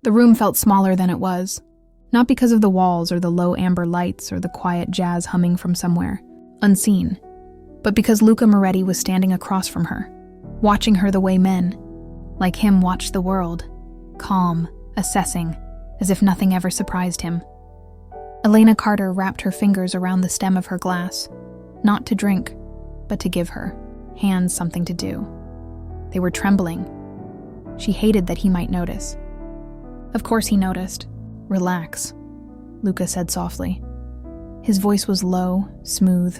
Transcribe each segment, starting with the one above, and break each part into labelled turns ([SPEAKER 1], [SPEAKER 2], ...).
[SPEAKER 1] The room felt smaller than it was, not because of the walls or the low amber lights or the quiet jazz humming from somewhere, unseen, but because Luca Moretti was standing across from her, watching her the way men, like him, watch the world, calm, assessing, as if nothing ever surprised him. Elena Carter wrapped her fingers around the stem of her glass, not to drink, but to give her hands something to do. They were trembling. She hated that he might notice. Of course he noticed. "Relax," Luca said softly. His voice was low, smooth,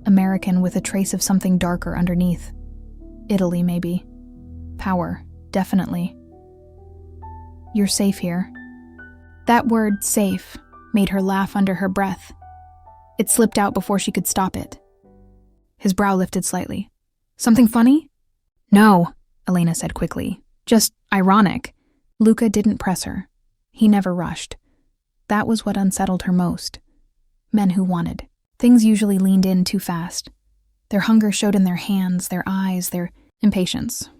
[SPEAKER 1] American with a trace of something darker underneath. Italy, maybe. Power, definitely. "You're safe here." That word, safe, made her laugh under her breath. It slipped out before she could stop it. His brow lifted slightly. "Something funny?" "No," Elena said quickly. "Just ironic." Luca didn't press her. He never rushed. That was what unsettled her most. Men who wanted. Things usually leaned in too fast. Their hunger showed in their hands, their eyes, their impatience.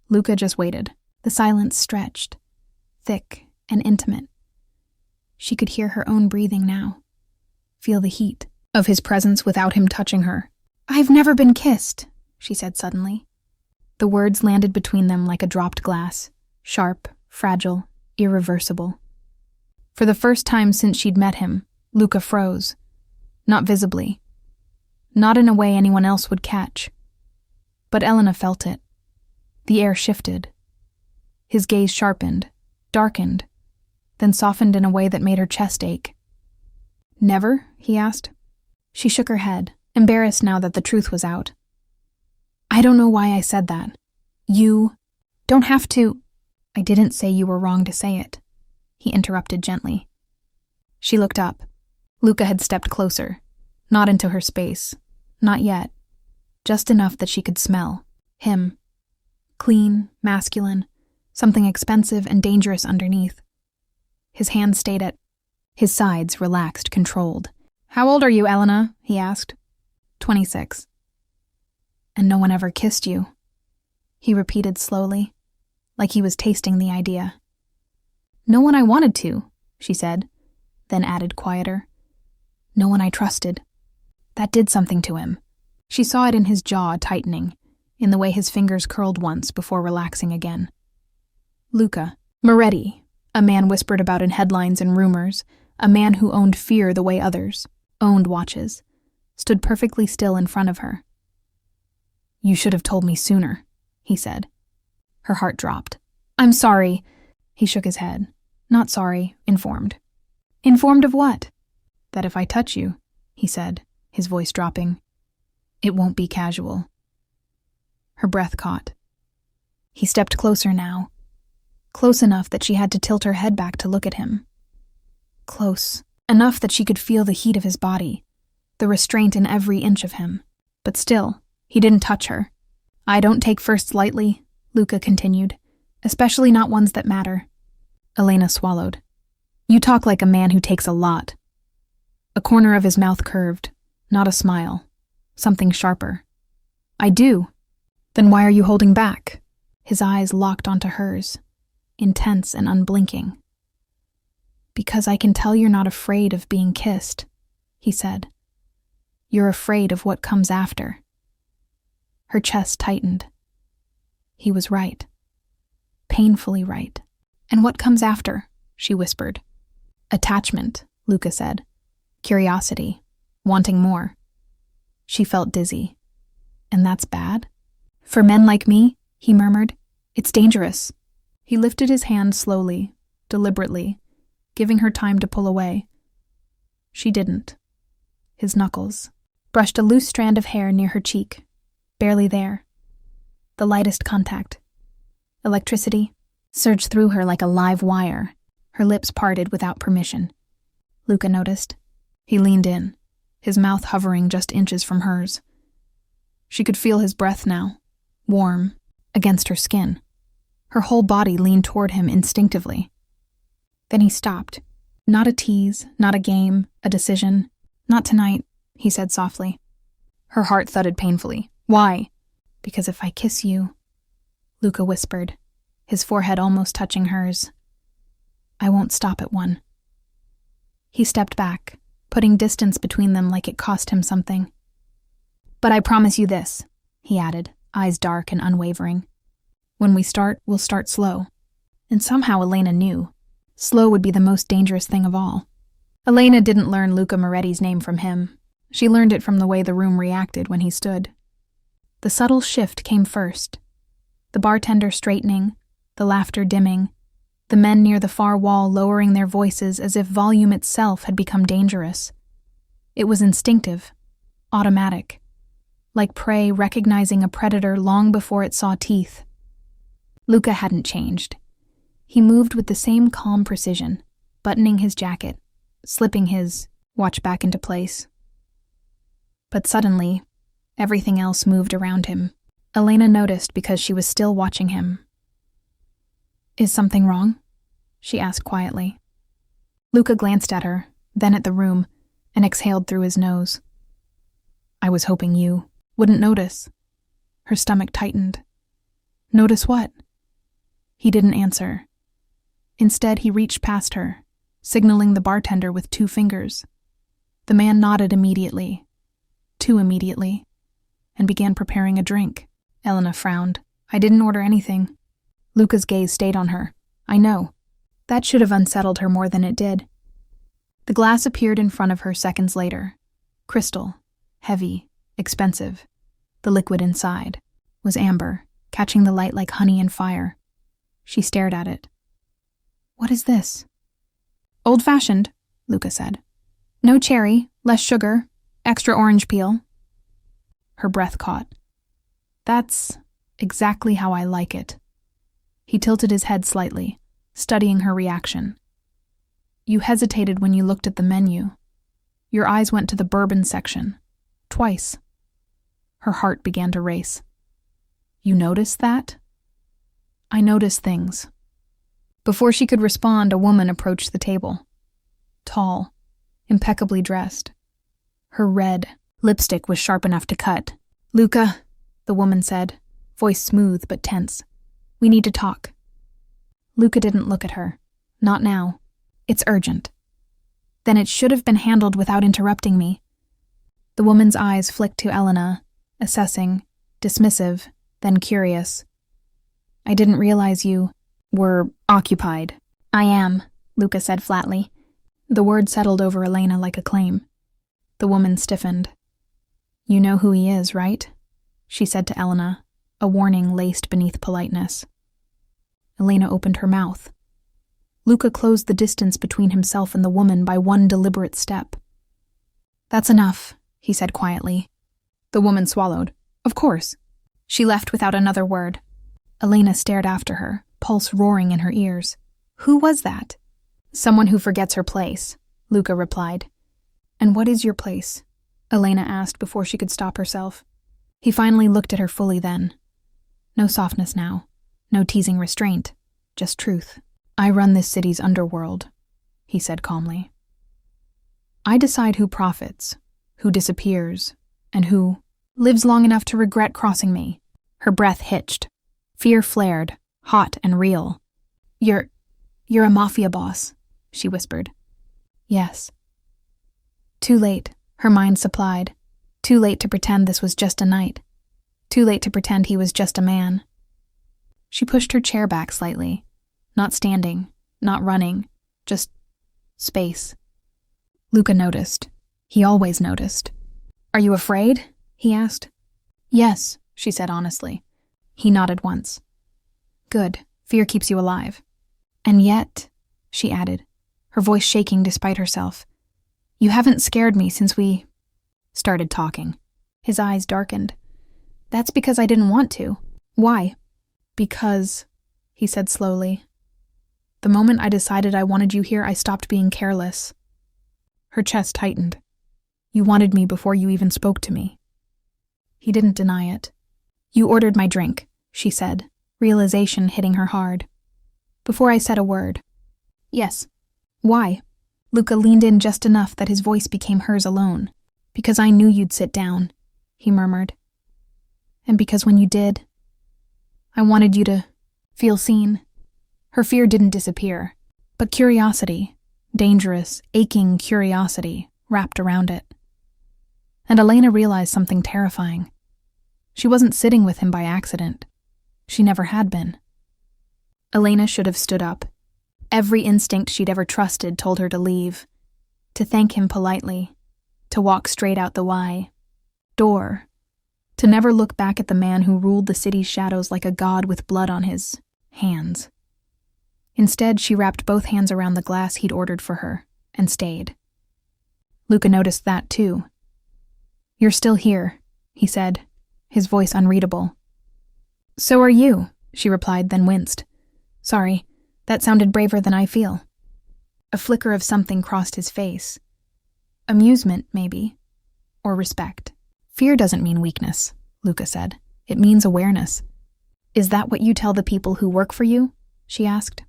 [SPEAKER 1] Luca just waited. The silence stretched, thick and intimate. She could hear her own breathing now, feel the heat of his presence without him touching her. "I've never been kissed," she said suddenly. The words landed between them like a dropped glass, sharp, fragile, irreversible. For the first time since she'd met him, Luca froze. Not visibly. Not in a way anyone else would catch. But Elena felt it. The air shifted. His gaze sharpened, darkened, then softened in a way that made her chest ache. "Never?" he asked. She shook her head, embarrassed now that the truth was out. "I don't know why I said that. You don't have to—" "I didn't say you were wrong to say it," he interrupted gently. She looked up. Luca had stepped closer, not into her space, not yet, just enough that she could smell him. Clean, masculine, something expensive and dangerous underneath. His hand stayed at his sides, relaxed, controlled. "How old are you, Elena?" he asked. 26. "And no one ever kissed you," he repeated slowly, like he was tasting the idea. "No one I wanted to," she said, then added quieter. "No one I trusted." That did something to him. She saw it in his jaw tightening, in the way his fingers curled once before relaxing again. Luca Moretti, a man whispered about in headlines and rumors, a man who owned fear the way others owned watches, stood perfectly still in front of her. "You should have told me sooner," he said. Her heart dropped. "I'm sorry." He shook his head. "Not sorry, informed." "Informed of what?" "That if I touch you," he said, his voice dropping, "it won't be casual." Her breath caught. He stepped closer now, close enough that she had to tilt her head back to look at him. Close enough that she could feel the heat of his body, the restraint in every inch of him. But still, he didn't touch her. "I don't take firsts lightly," Luca continued, "especially not ones that matter." Elena swallowed. "You talk like a man who takes a lot." A corner of his mouth curved, not a smile, something sharper. "I do." "Then why are you holding back?" His eyes locked onto hers, intense and unblinking. "Because I can tell you're not afraid of being kissed," he said. "You're afraid of what comes after." Her chest tightened. He was right. Painfully right. "And what comes after?" she whispered. "Attachment," Luca said. "Curiosity. Wanting more." She felt dizzy. "And that's bad?" "For men like me," he murmured, "it's dangerous." He lifted his hand slowly, deliberately, giving her time to pull away. She didn't. His knuckles brushed a loose strand of hair near her cheek, barely there. The lightest contact. Electricity surged through her like a live wire, her lips parted without permission. Luca noticed. He leaned in, his mouth hovering just inches from hers. She could feel his breath now, warm, against her skin. Her whole body leaned toward him instinctively. Then he stopped. Not a tease, not a game, a decision. "Not tonight," he said softly. Her heart thudded painfully. "Why?" "Because if I kiss you," Luca whispered, his forehead almost touching hers, I won't stop at one. He stepped back, putting distance between them like it cost him something. But I promise you this, he added, eyes dark and unwavering. When we start, we'll start slow. And somehow Elena knew. Slow would be the most dangerous thing of all. Elena didn't learn Luca Moretti's name from him. She learned it from the way the room reacted when he stood. The subtle shift came first. The bartender straightening, the laughter dimming, the men near the far wall lowering their voices as if volume itself had become dangerous. It was instinctive, automatic, like prey recognizing a predator long before it saw teeth. Luca hadn't changed. He moved with the same calm precision, buttoning his jacket, slipping his watch back into place. But suddenly, everything else moved around him. Elena noticed because she was still watching him. Is something wrong? She asked quietly. Luca glanced at her, then at the room, and exhaled through his nose. I was hoping you wouldn't notice. Her stomach tightened. Notice what? He didn't answer. Instead, he reached past her, signaling the bartender with 2 fingers. The man nodded immediately, too immediately, and began preparing a drink. Elena frowned. I didn't order anything. Luca's gaze stayed on her. I know. That should have unsettled her more than it did. The glass appeared in front of her seconds later. Crystal, heavy, expensive. The liquid inside was amber, catching the light like honey and fire. She stared at it. What is this? Old-fashioned, Luca said. No cherry, less sugar, extra orange peel. Her breath caught. That's exactly how I like it. He tilted his head slightly, studying her reaction. You hesitated when you looked at the menu. Your eyes went to the bourbon section. Twice. Her heart began to race. You noticed that? I notice things. Before she could respond, a woman approached the table. Tall, impeccably dressed. Her red lipstick was sharp enough to cut. Luca, the woman said, voice smooth but tense. We need to talk. Luca didn't look at her. Not now. It's urgent. Then it should have been handled without interrupting me. The woman's eyes flicked to Elena, assessing, dismissive, then curious. I didn't realize you were occupied. I am, Luca said flatly. The word settled over Elena like a claim. The woman stiffened. You know who he is, right? She said to Elena, a warning laced beneath politeness. Elena opened her mouth. Luca closed the distance between himself and the woman by one deliberate step. That's enough, he said quietly. The woman swallowed. Of course. She left without another word. Elena stared after her, pulse roaring in her ears. Who was that? Someone who forgets her place, Luca replied. And what is your place? Elena asked before she could stop herself. He finally looked at her fully then. No softness now. No teasing restraint. Just truth. I run this city's underworld, he said calmly. I decide who profits, who disappears, and who lives long enough to regret crossing me. Her breath hitched. Fear flared, hot and real. You're a mafia boss, she whispered. Yes. Too late, her mind supplied. Too late to pretend this was just a night. Too late to pretend he was just a man. She pushed her chair back slightly. Not standing, not running, just space. Luca noticed. He always noticed. Are you afraid? He asked. Yes, she said honestly. He nodded once. Good. Fear keeps you alive. And yet, she added, her voice shaking despite herself, you haven't scared me since we started talking. His eyes darkened. That's because I didn't want to. Why? Because, he said slowly, the moment I decided I wanted you here, I stopped being careless. Her chest tightened. You wanted me before you even spoke to me. He didn't deny it. You ordered my drink, she said, realization hitting her hard. Before I said a word. Yes. Why? Luca leaned in just enough that his voice became hers alone. Because I knew you'd sit down, he murmured. And because when you did, I wanted you to feel seen. Her fear didn't disappear. But curiosity, dangerous, aching curiosity, wrapped around it. And Elena realized something terrifying. She wasn't sitting with him by accident. She never had been. Elena should have stood up. Every instinct she'd ever trusted told her to leave, to thank him politely, to walk straight out the door, to never look back at the man who ruled the city's shadows like a god with blood on his hands. Instead, she wrapped both hands around the glass he'd ordered for her and stayed. Luca noticed that too. "You're still here," he said, his voice unreadable. "So are you," she replied, then winced. "Sorry, that sounded braver than I feel." A flicker of something crossed his face. Amusement, maybe, or respect. "Fear doesn't mean weakness," Luca said. "It means awareness." "Is that what you tell the people who work for you?" she asked.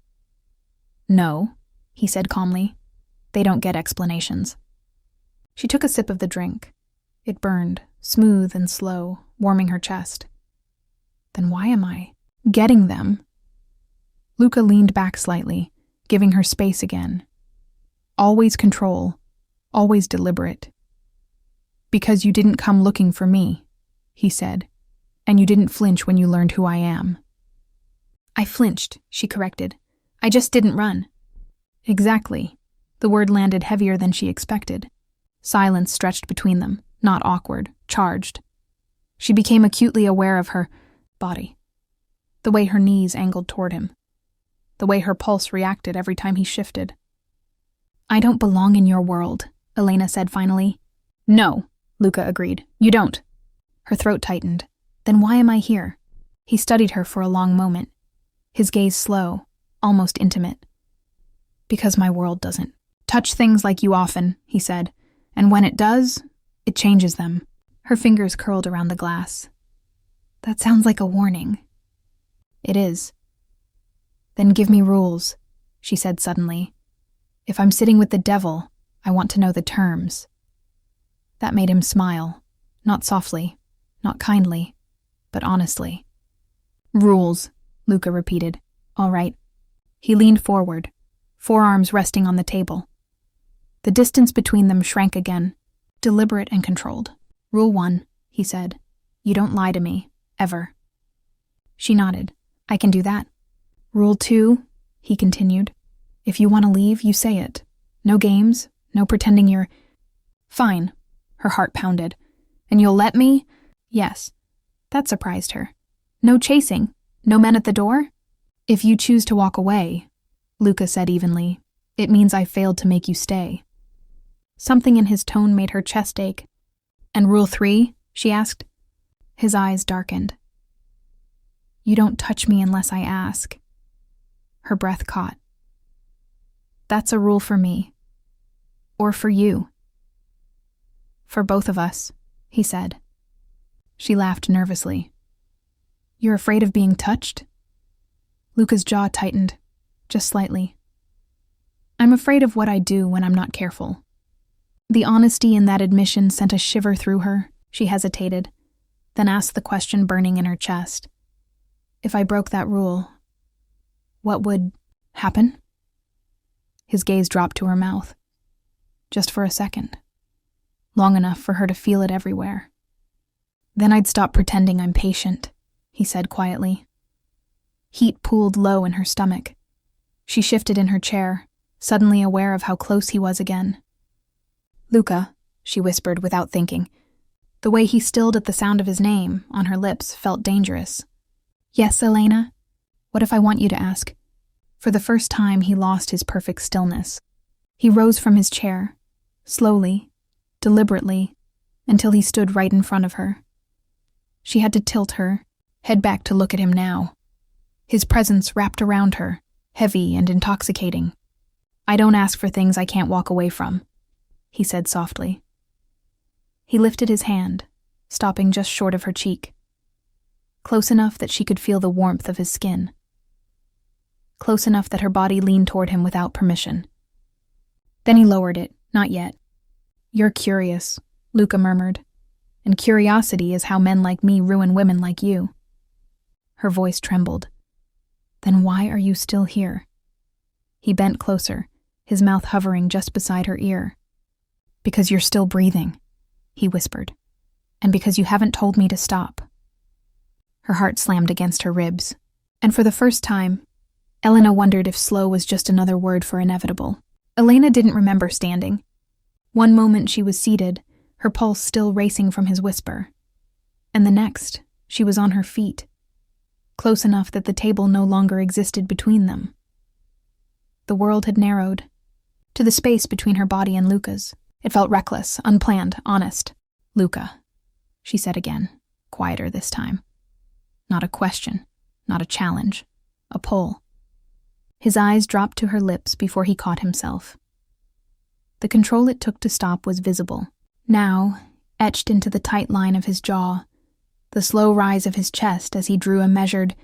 [SPEAKER 1] "No," he said calmly. "They don't get explanations." She took a sip of the drink. It burned, smooth and slow, warming her chest. "Then why am I getting them?" Luca leaned back slightly, giving her space again. "Always control, always deliberate." "Because you didn't come looking for me," he said, "and you didn't flinch when you learned who I am." "I flinched," she corrected. "I just didn't run." "Exactly." The word landed heavier than she expected. Silence stretched between them, not awkward, charged. She became acutely aware of her body, the way her knees angled toward him, the way her pulse reacted every time he shifted. "I don't belong in your world," Elena said finally. "No," Luca agreed. "You don't." Her throat tightened. "Then why am I here?" He studied her for a long moment, his gaze slow, almost intimate. "Because my world doesn't touch things like you often," he said, "and when it does, it changes them." Her fingers curled around the glass. "That sounds like a warning." "It is." "Then give me rules," she said suddenly. "If I'm sitting with the devil, I want to know the terms." That made him smile, not softly, not kindly, but honestly. "Rules," Luca repeated. "All right." He leaned forward, forearms resting on the table. The distance between them shrank again, deliberate and controlled. "Rule 1, he said. "You don't lie to me, ever." She nodded. "I can do that." "Rule 2, he continued. "If you want to leave, you say it. No games, no pretending you're—" "Fine." Her heart pounded. "And you'll let me?" "Yes." That surprised her. "No chasing? No men at the door?" "If you choose to walk away," Luca said evenly, "it means I failed to make you stay." Something in his tone made her chest ache. "And rule 3, she asked. His eyes darkened. "You don't touch me unless I ask." Her breath caught. "That's a rule for me. Or for you." "For both of us," he said. She laughed nervously. "You're afraid of being touched?" Luca's jaw tightened, just slightly. "I'm afraid of what I do when I'm not careful." The honesty in that admission sent a shiver through her. She hesitated, then asked the question burning in her chest. "If I broke that rule, what would happen?" His gaze dropped to her mouth. Just for a second. Long enough for her to feel it everywhere. "Then I'd stop pretending I'm patient," he said quietly. Heat pooled low in her stomach. She shifted in her chair, suddenly aware of how close he was again. "Luca," she whispered without thinking. The way he stilled at the sound of his name, on her lips, felt dangerous. "Yes, Elena? What if I want you to ask?" For the first time, he lost his perfect stillness. He rose from his chair, slowly, deliberately, until he stood right in front of her. She had to tilt her head back to look at him now. His presence wrapped around her, heavy and intoxicating. "I don't ask for things I can't walk away from," he said softly. He lifted his hand, stopping just short of her cheek. Close enough that she could feel the warmth of his skin. Close enough that her body leaned toward him without permission. Then he lowered it, not yet. "You're curious," Luca murmured. "And curiosity is how men like me ruin women like you." Her voice trembled. "Then why are you still here?" He bent closer, his mouth hovering just beside her ear. "Because you're still breathing," he whispered. "And because you haven't told me to stop." Her heart slammed against her ribs, and for the first time, Elena wondered if slow was just another word for inevitable. Elena didn't remember standing. One moment she was seated, her pulse still racing from his whisper. And the next, she was on her feet, close enough that the table no longer existed between them. The world had narrowed to the space between her body and Luca's. It felt reckless, unplanned, honest. "Luca," she said again, quieter this time. Not a question, not a challenge, a pull. His eyes dropped to her lips before he caught himself. The control it took to stop was visible. Now, etched into the tight line of his jaw, the slow rise of his chest as he drew a measured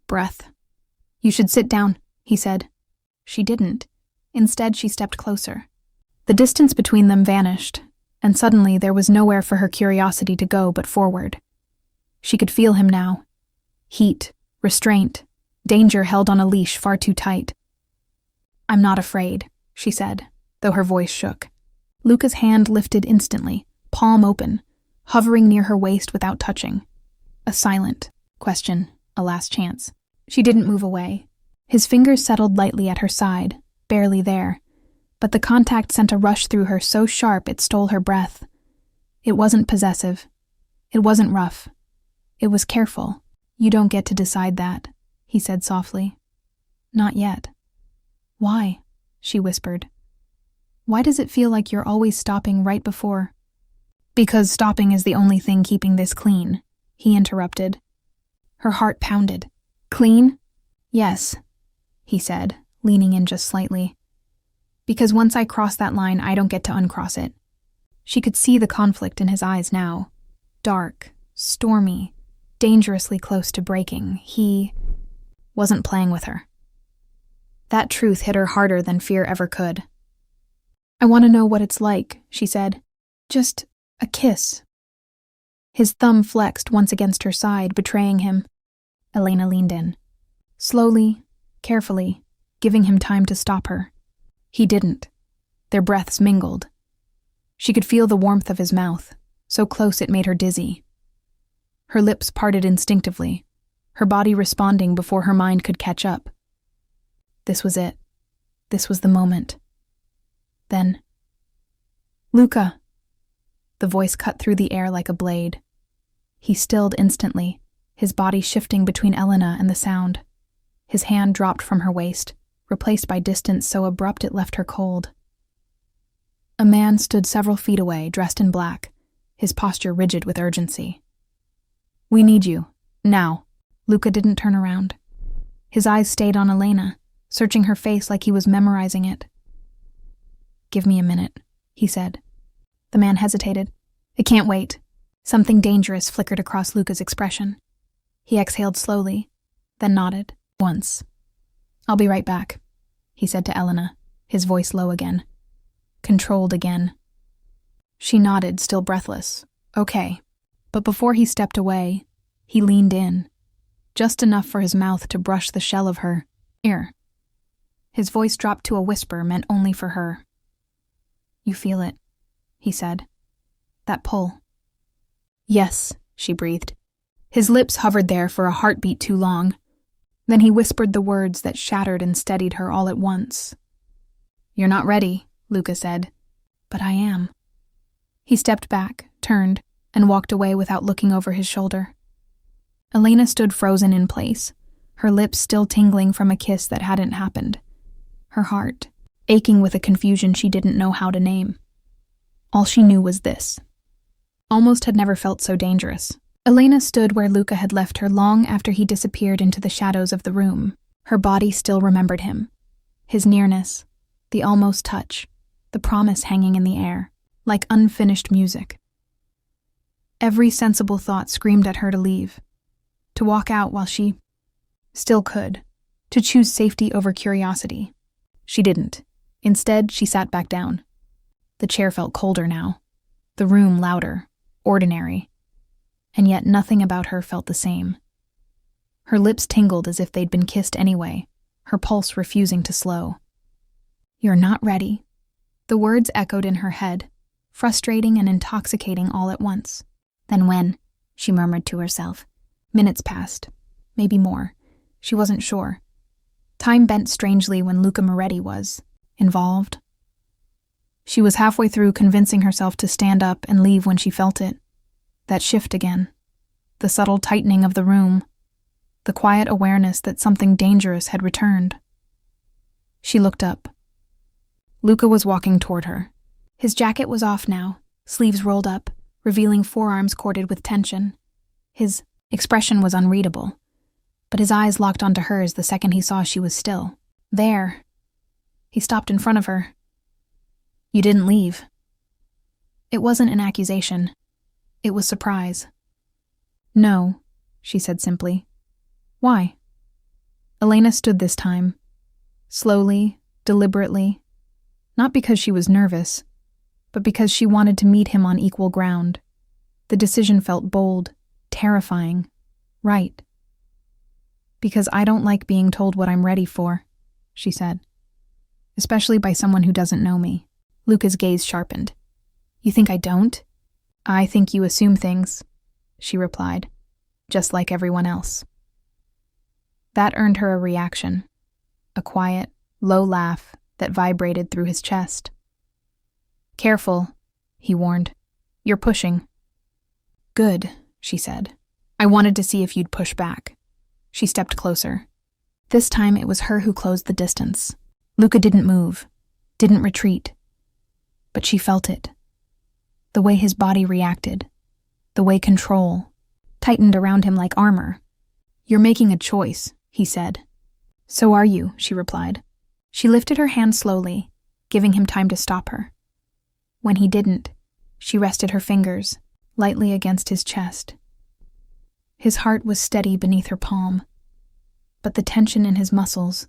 [SPEAKER 1] breath. "You should sit down," he said. She didn't. Instead, she stepped closer. The distance between them vanished, and suddenly there was nowhere for her curiosity to go but forward. She could feel him now. Heat, restraint, danger held on a leash far too tight. "I'm not afraid," she said, though her voice shook. Luca's hand lifted instantly, palm open, hovering near her waist without touching. A silent question, a last chance. She didn't move away. His fingers settled lightly at her side, barely there, but the contact sent a rush through her so sharp it stole her breath. It wasn't possessive. It wasn't rough. It was careful. "You don't get to decide that," he said softly. "Not yet." "Why?" she whispered. "Why does it feel like you're always stopping right before—" "Because stopping is the only thing keeping this clean," he interrupted. Her heart pounded. "Clean?" "Yes," he said, leaning in just slightly. "Because once I cross that line, I don't get to uncross it." She could see the conflict in his eyes now. Dark, stormy, dangerously close to breaking. He wasn't playing with her. That truth hit her harder than fear ever could. "I want to know what it's like," she said. "Just a kiss." His thumb flexed once against her side, betraying him. Elena leaned in. Slowly, carefully, giving him time to stop her. He didn't. Their breaths mingled. She could feel the warmth of his mouth, so close it made her dizzy. Her lips parted instinctively, her body responding before her mind could catch up. This was it. This was the moment. Then, "Luca!" The voice cut through the air like a blade. He stilled instantly, his body shifting between Elena and the sound. His hand dropped from her waist, replaced by distance so abrupt it left her cold. A man stood several feet away, dressed in black, his posture rigid with urgency. "We need you. Now." Luca didn't turn around. His eyes stayed on Elena, searching her face like he was memorizing it. "Give me a minute," he said. The man hesitated. "It can't wait." Something dangerous flickered across Luca's expression. He exhaled slowly, then nodded. "Once. I'll be right back," he said to Elena, his voice low again. Controlled again. She nodded, still breathless. "Okay." But before he stepped away, he leaned in, just enough for his mouth to brush the shell of her ear. His voice dropped to a whisper meant only for her. "You feel it," he said. "That pull." "Yes," she breathed. His lips hovered there for a heartbeat too long. Then he whispered the words that shattered and steadied her all at once. "You're not ready," Luca said. "But I am." He stepped back, turned, and walked away without looking over his shoulder. Elena stood frozen in place, her lips still tingling from a kiss that hadn't happened. Her heart aching with a confusion she didn't know how to name. All she knew was this. Almost had never felt so dangerous. Elena stood where Luca had left her long after he disappeared into the shadows of the room. Her body still remembered him. His nearness, the almost touch, the promise hanging in the air, like unfinished music. Every sensible thought screamed at her to leave, to walk out while she still could, to choose safety over curiosity. She didn't. Instead, she sat back down. The chair felt colder now, the room louder, ordinary, and yet nothing about her felt the same. Her lips tingled as if they'd been kissed anyway, her pulse refusing to slow. You're not ready. The words echoed in her head, frustrating and intoxicating all at once.
[SPEAKER 2] Then when? She murmured to herself.
[SPEAKER 1] Minutes passed. Maybe more. She wasn't sure. Time bent strangely when Luca Moretti was involved. She was halfway through convincing herself to stand up and leave when she felt it. That shift again. The subtle tightening of the room. The quiet awareness that something dangerous had returned. She looked up. Luca was walking toward her. His jacket was off now, sleeves rolled up, revealing forearms corded with tension. His expression was unreadable, but his eyes locked onto hers the second he saw she was still. There. He stopped in front of her. You didn't leave. It wasn't an accusation. It was surprise. No, she said simply. Why? Elena stood this time. Slowly, deliberately. Not because she was nervous, but because she wanted to meet him on equal ground. The decision felt bold, terrifying, right. Because I don't like being told what I'm ready for, she said. Especially by someone who doesn't know me. Luca's gaze sharpened. You think I don't? I think you assume things, she replied, just like everyone else. That earned her a reaction, a quiet, low laugh that vibrated through his chest. Careful, he warned. You're pushing. Good, she said. I wanted to see if you'd push back. She stepped closer. This time it was her who closed the distance. Luca didn't move, didn't retreat. But she felt it. The way his body reacted, the way control tightened around him like armor. You're making a choice, he said. So are you, she replied. She lifted her hand slowly, giving him time to stop her. When he didn't, she rested her fingers lightly against his chest. His heart was steady beneath her palm, but the tension in his muscles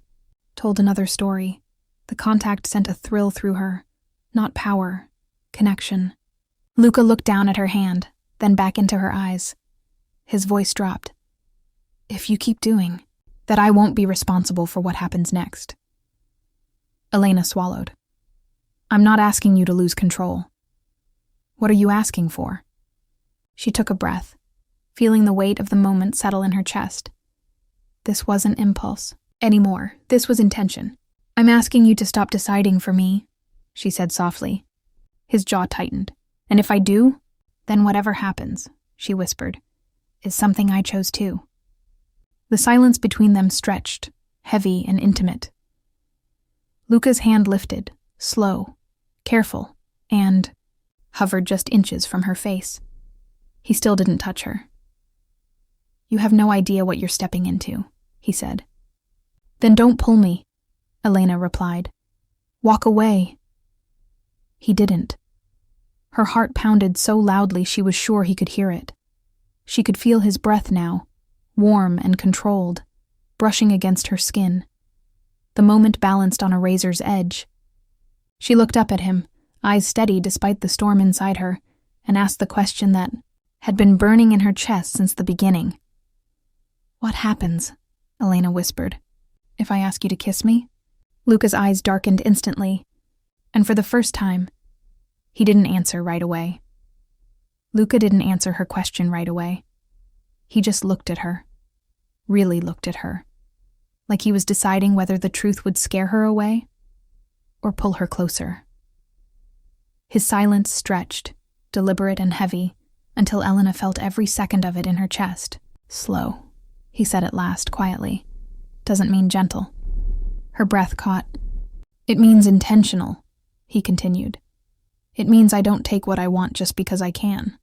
[SPEAKER 1] told another story. The contact sent a thrill through her, not power, connection. Luca looked down at her hand, then back into her eyes. His voice dropped. If you keep doing that, I won't be responsible for what happens next. Elena swallowed. I'm not asking you to lose control. What are you asking for? She took a breath, feeling the weight of the moment settle in her chest. This wasn't impulse anymore. This was intention. I'm asking you to stop deciding for me, she said softly. His jaw tightened. And if I do, then whatever happens, she whispered, is something I chose too. The silence between them stretched, heavy and intimate. Luca's hand lifted, slow, careful, and hovered just inches from her face. He still didn't touch her. You have no idea what you're stepping into, he said. Then don't pull me, Elena replied. Walk away. He didn't. Her heart pounded so loudly she was sure he could hear it. She could feel his breath now, warm and controlled, brushing against her skin. The moment balanced on a razor's edge. She looked up at him, eyes steady despite the storm inside her, and asked the question that had been burning in her chest since the beginning. What happens? Elena whispered. If I ask you to kiss me? Luca's eyes darkened instantly, and for the first time, he didn't answer right away. Luca didn't answer her question right away. He just looked at her, really looked at her, like he was deciding whether the truth would scare her away or pull her closer. His silence stretched, deliberate and heavy, until Elena felt every second of it in her chest. Slow, he said at last, quietly. Doesn't mean gentle. Her breath caught. It means intentional, he continued. It means I don't take what I want just because I can.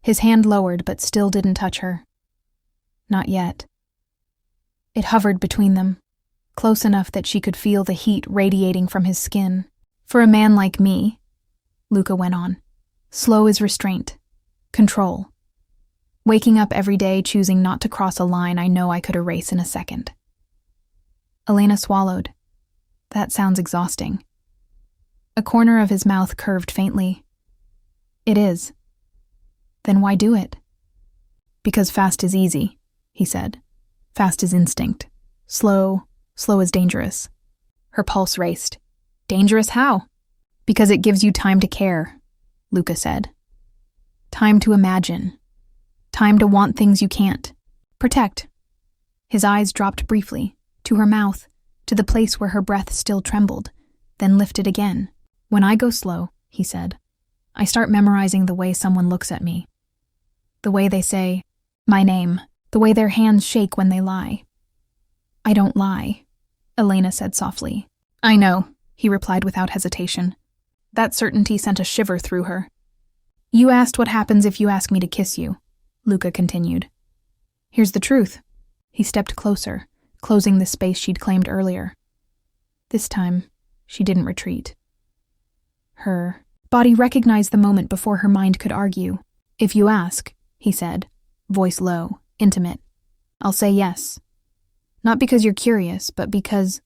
[SPEAKER 1] His hand lowered but still didn't touch her. Not yet. It hovered between them, close enough that she could feel the heat radiating from his skin. For a man like me, Luca went on, slow is restraint, control. Waking up every day choosing not to cross a line I know I could erase in a second. Elena swallowed. That sounds exhausting. A corner of his mouth curved faintly. It is. Then why do it? Because fast is easy, he said. Fast is instinct. Slow is dangerous. Her pulse raced. Dangerous how? Because it gives you time to care, Luca said. Time to imagine. Time to want things you can't. Protect. His eyes dropped briefly, to her mouth, to the place where her breath still trembled, then lifted again. When I go slow, he said, I start memorizing the way someone looks at me. The way they say, my name, the way their hands shake when they lie. I don't lie, Elena said softly. I know, he replied without hesitation. That certainty sent a shiver through her. You asked what happens if you ask me to kiss you, Luca continued. Here's the truth. He stepped closer, closing the space she'd claimed earlier. This time, she didn't retreat. Her body recognized the moment before her mind could argue. If you ask, he said, voice low, intimate, I'll say yes. Not because you're curious, but because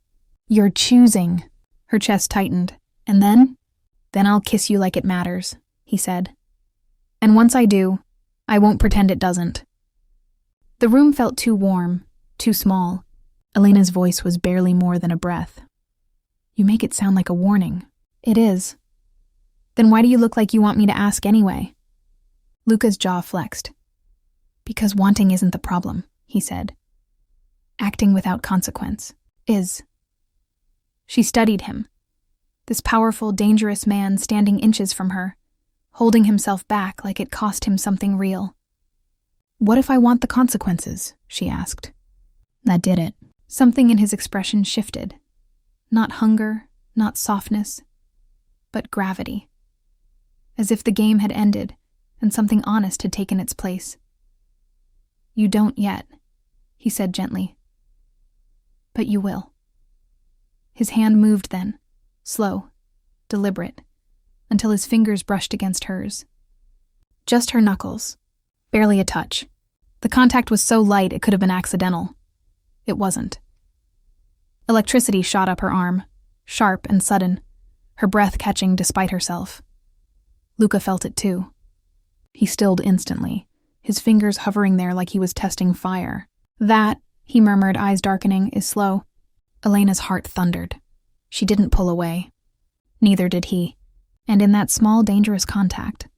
[SPEAKER 1] you're choosing. Her chest tightened. And then I'll kiss you like it matters, he said. And once I do, I won't pretend it doesn't. The room felt too warm, too small. Elena's voice was barely more than a breath. You make it sound like a warning. It is. Then why do you look like you want me to ask anyway? Luca's jaw flexed. Because wanting isn't the problem, he said. Acting without consequence is. She studied him. This powerful, dangerous man standing inches from her, holding himself back like it cost him something real. What if I want the consequences? She asked. That did it. Something in his expression shifted. Not hunger, not softness, but gravity. As if the game had ended and something honest had taken its place. You don't yet, he said gently. But you will. His hand moved then, slow, deliberate, until his fingers brushed against hers. Just her knuckles, barely a touch. The contact was so light it could have been accidental. It wasn't. Electricity shot up her arm, sharp and sudden, her breath catching despite herself. Luca felt it too. He stilled instantly, his fingers hovering there like he was testing fire. That, he murmured, eyes darkening, is slow. Elena's heart thundered. She didn't pull away. Neither did he. And in that small, dangerous contact,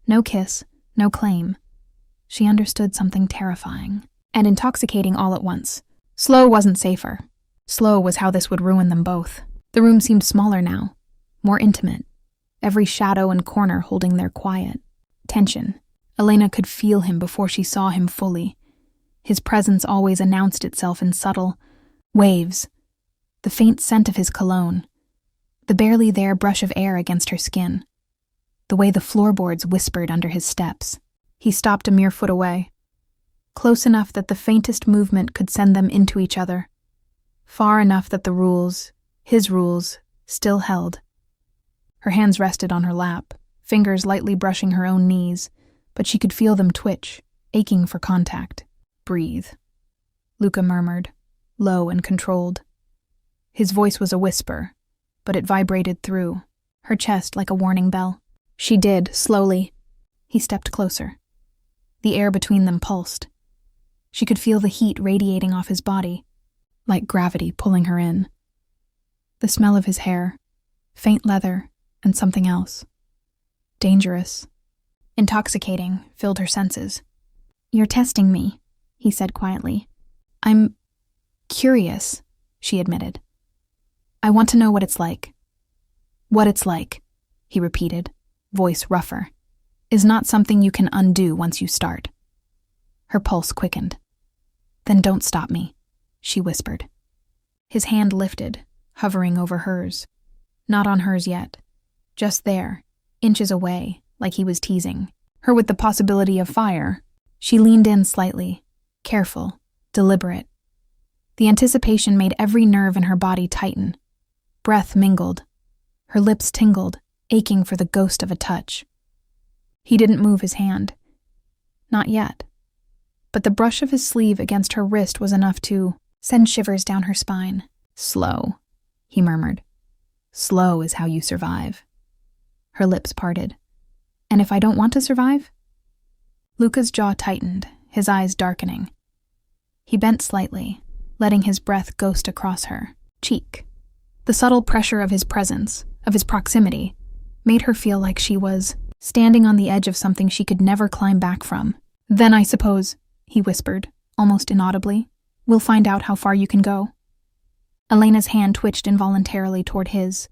[SPEAKER 1] no kiss, no claim, she understood something terrifying and intoxicating all at once. Slow wasn't safer. Slow was how this would ruin them both. The room seemed smaller now, more intimate, every shadow and corner holding their quiet. Tension. Elena could feel him before she saw him fully. His presence always announced itself in subtle waves. The faint scent of his cologne, the barely there brush of air against her skin, the way the floorboards whispered under his steps. He stopped a mere foot away, close enough that the faintest movement could send them into each other, far enough that the rules, his rules, still held. Her hands rested on her lap, fingers lightly brushing her own knees, but she could feel them twitch, aching for contact. Breathe, Luca murmured, low and controlled. His voice was a whisper, but it vibrated through, her chest like a warning bell. She did, slowly. He stepped closer. The air between them pulsed. She could feel the heat radiating off his body, like gravity pulling her in. The smell of his hair, faint leather, and something else. Dangerous, intoxicating, filled her senses. You're testing me, he said quietly. I'm curious, she admitted. I want to know what it's like. What it's like, he repeated, voice rougher, is not something you can undo once you start. Her pulse quickened. Then don't stop me, she whispered. His hand lifted, hovering over hers. Not on hers yet. Just there, inches away, like he was teasing. Her with the possibility of fire. She leaned in slightly, careful, deliberate. The anticipation made every nerve in her body tighten. Breath mingled. Her lips tingled, aching for the ghost of a touch. He didn't move his hand. Not yet. But the brush of his sleeve against her wrist was enough to send shivers down her spine. Slow, he murmured. Slow is how you survive. Her lips parted. And if I don't want to survive? Luca's jaw tightened, his eyes darkening. He bent slightly, letting his breath ghost across her cheek. The subtle pressure of his presence, of his proximity, made her feel like she was standing on the edge of something she could never climb back from. "Then I suppose," he whispered, almost inaudibly, "we'll find out how far you can go." Elena's hand twitched involuntarily toward his.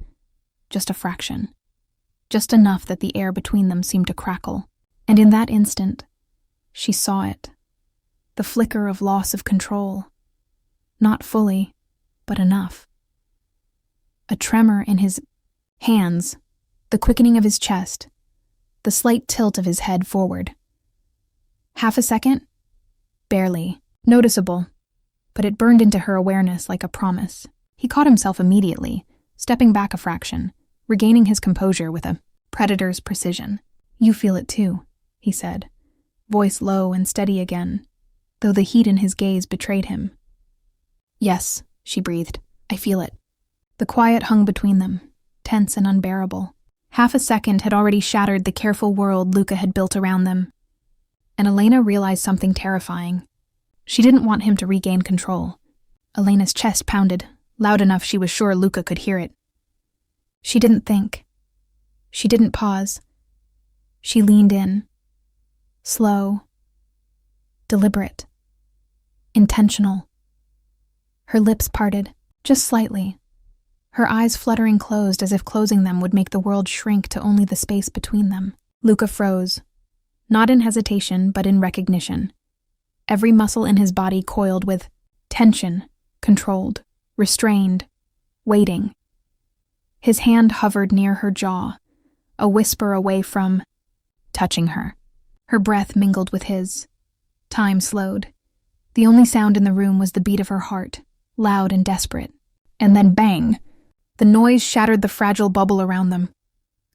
[SPEAKER 1] Just a fraction. Just enough that the air between them seemed to crackle. And in that instant, she saw it. The flicker of loss of control. Not fully, but enough. A tremor in his hands, the quickening of his chest, the slight tilt of his head forward. Half a second? Barely. Noticeable. But it burned into her awareness like a promise. He caught himself immediately, stepping back a fraction, regaining his composure with a predator's precision. "You feel it too," he said, voice low and steady again, though the heat in his gaze betrayed him. "Yes," she breathed, "I feel it." The quiet hung between them, tense and unbearable. Half a second had already shattered the careful world Luca had built around them. And Elena realized something terrifying. She didn't want him to regain control. Elena's chest pounded, loud enough she was sure Luca could hear it. She didn't think. She didn't pause. She leaned in. Slow. Deliberate. Intentional. Her lips parted, just slightly. Her eyes fluttering closed as if closing them would make the world shrink to only the space between them. Luca froze. Not in hesitation, but in recognition. Every muscle in his body coiled with tension, controlled, restrained, waiting. His hand hovered near her jaw, a whisper away from touching her. Her breath mingled with his. Time slowed. The only sound in the room was the beat of her heart, loud and desperate. And then bang! The noise shattered the fragile bubble around them.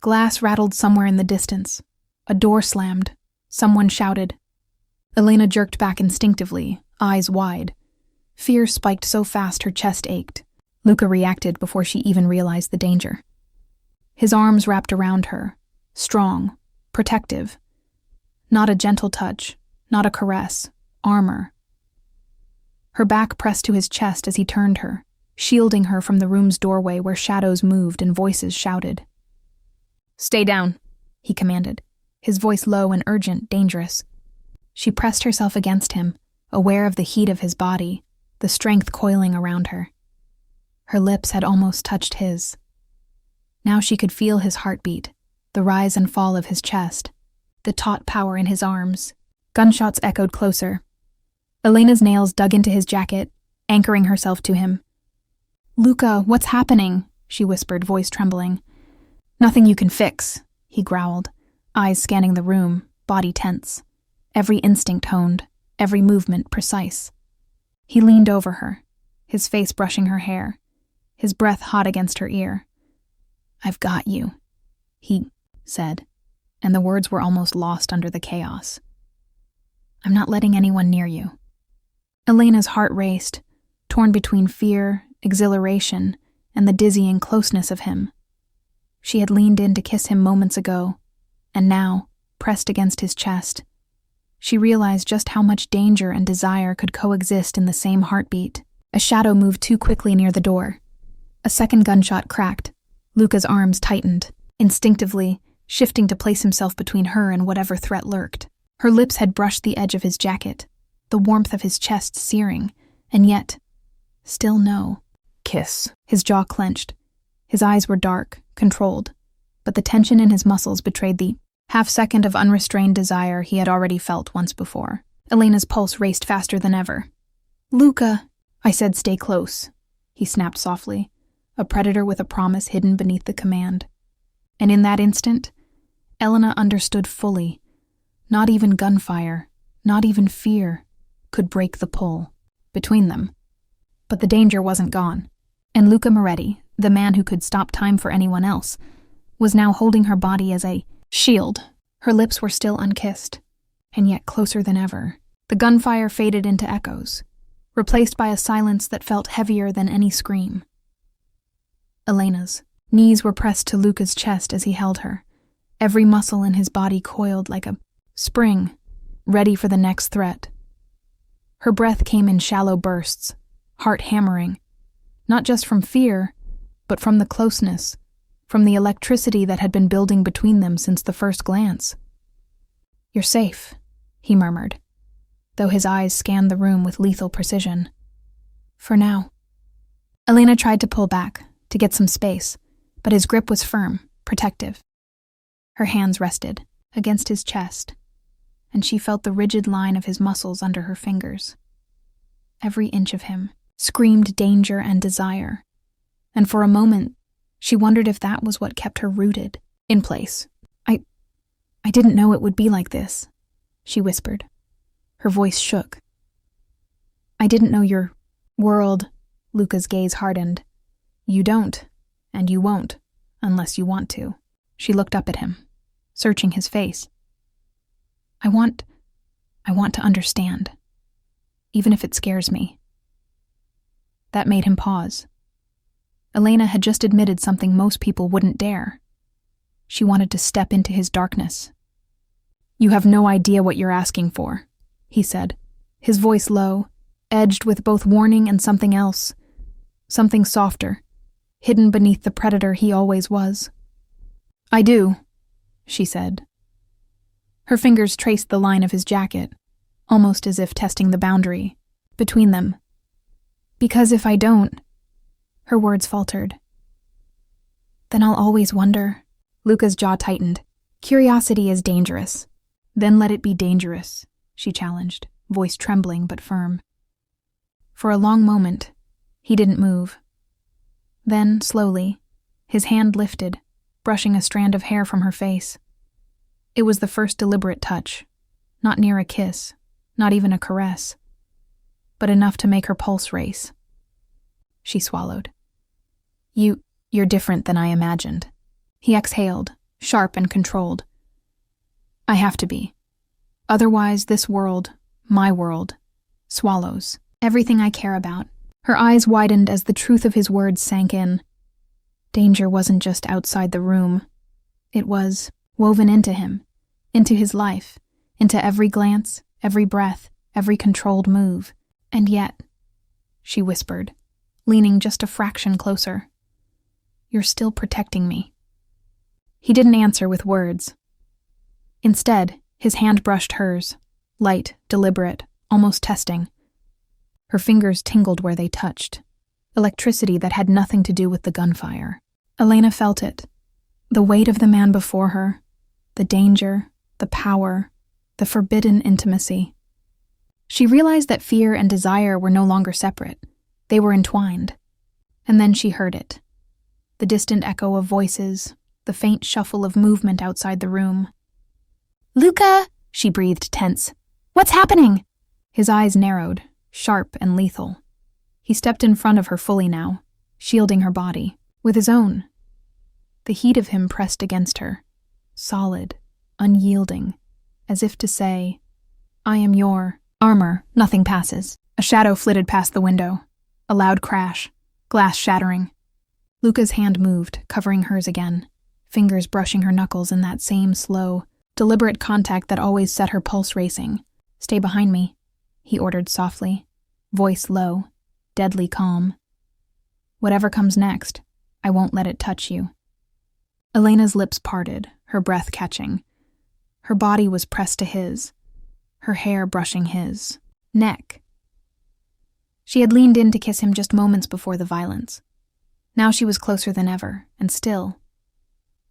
[SPEAKER 1] Glass rattled somewhere in the distance. A door slammed. Someone shouted. Elena jerked back instinctively, eyes wide. Fear spiked so fast her chest ached. Luca reacted before she even realized the danger. His arms wrapped around her, strong, protective. Not a gentle touch, not a caress, armor. Her back pressed to his chest as he turned her, shielding her from the room's doorway where shadows moved and voices shouted. "Stay down," he commanded, his voice low and urgent, dangerous. She pressed herself against him, aware of the heat of his body, the strength coiling around her. Her lips had almost touched his. Now she could feel his heartbeat, the rise and fall of his chest, the taut power in his arms. Gunshots echoed closer. Elena's nails dug into his jacket, anchoring herself to him. "Luca, what's happening?" she whispered, voice trembling. "Nothing you can fix," he growled, eyes scanning the room, body tense. Every instinct honed, every movement precise. He leaned over her, his face brushing her hair, his breath hot against her ear. "I've got you," he said, and the words were almost lost under the chaos. "I'm not letting anyone near you." Elena's heart raced, torn between fear, exhilaration, and the dizzying closeness of him. She had leaned in to kiss him moments ago, and now, pressed against his chest, she realized just how much danger and desire could coexist in the same heartbeat. A shadow moved too quickly near the door. A second gunshot cracked. Luca's arms tightened, instinctively, shifting to place himself between her and whatever threat lurked. Her lips had brushed the edge of his jacket, the warmth of his chest searing, and yet, still no. "Kiss." His jaw clenched. His eyes were dark, controlled, but the tension in his muscles betrayed the half-second of unrestrained desire he had already felt once before. Elena's pulse raced faster than ever. "Luca," I said, "stay close," he snapped softly, a predator with a promise hidden beneath the command. And in that instant, Elena understood fully. Not even gunfire, not even fear, could break the pull between them. But the danger wasn't gone, and Luca Moretti, the man who could stop time for anyone else, was now holding her body as a shield. Her lips were still unkissed, and yet closer than ever. The gunfire faded into echoes, replaced by a silence that felt heavier than any scream. Elena's knees were pressed to Luca's chest as he held her, every muscle in his body coiled like a spring, ready for the next threat. Her breath came in shallow bursts, heart hammering, not just from fear, but from the closeness, from the electricity that had been building between them since the first glance. "You're safe," he murmured, though his eyes scanned the room with lethal precision. "For now." Elena tried to pull back, to get some space, but his grip was firm, protective. Her hands rested against his chest, and she felt the rigid line of his muscles under her fingers. Every inch of him screamed danger and desire, and for a moment, she wondered if that was what kept her rooted, in place. I didn't know it would be like this," she whispered. Her voice shook. "I didn't know your world," Luca's gaze hardened. "You don't, and you won't, unless you want to." She looked up at him, searching his face. I want to understand, even if it scares me." That made him pause. Elena had just admitted something most people wouldn't dare. She wanted to step into his darkness. "You have no idea what you're asking for," he said, his voice low, edged with both warning and something else, something softer, hidden beneath the predator he always was. "I do," she said. Her fingers traced the line of his jacket, almost as if testing the boundary between them. "Because if I don't," her words faltered, "then I'll always wonder." Luca's jaw tightened. "Curiosity is dangerous." "Then let it be dangerous," she challenged, voice trembling but firm. For a long moment, he didn't move. Then, slowly, his hand lifted, brushing a strand of hair from her face. It was the first deliberate touch, not near a kiss, not even a caress, but enough to make her pulse race. She swallowed. You're different than I imagined." He exhaled, sharp and controlled. "I have to be. Otherwise, this world, my world, swallows everything I care about." Her eyes widened as the truth of his words sank in. Danger wasn't just outside the room. It was woven into him, into his life, into every glance, every breath, every controlled move. "And yet," she whispered, leaning just a fraction closer, "you're still protecting me." He didn't answer with words. Instead, his hand brushed hers, light, deliberate, almost testing. Her fingers tingled where they touched, electricity that had nothing to do with the gunfire. Elena felt it, the weight of the man before her, the danger, the power, the forbidden intimacy. She realized that fear and desire were no longer separate. They were entwined. And then she heard it. The distant echo of voices, the faint shuffle of movement outside the room. "Luca!" she breathed, tense. "What's happening?" His eyes narrowed, sharp and lethal. He stepped in front of her fully now, shielding her body, with his own. The heat of him pressed against her, solid, unyielding, as if to say, "I am your armor, nothing passes." A shadow flitted past the window. A loud crash, glass shattering. Luca's hand moved, covering hers again, fingers brushing her knuckles in that same slow, deliberate contact that always set her pulse racing. "Stay behind me," he ordered softly, voice low, deadly calm. "Whatever comes next, I won't let it touch you." Elena's lips parted, her breath catching. Her body was pressed to his, her hair brushing his neck. She had leaned in to kiss him just moments before the violence. Now she was closer than ever, and still,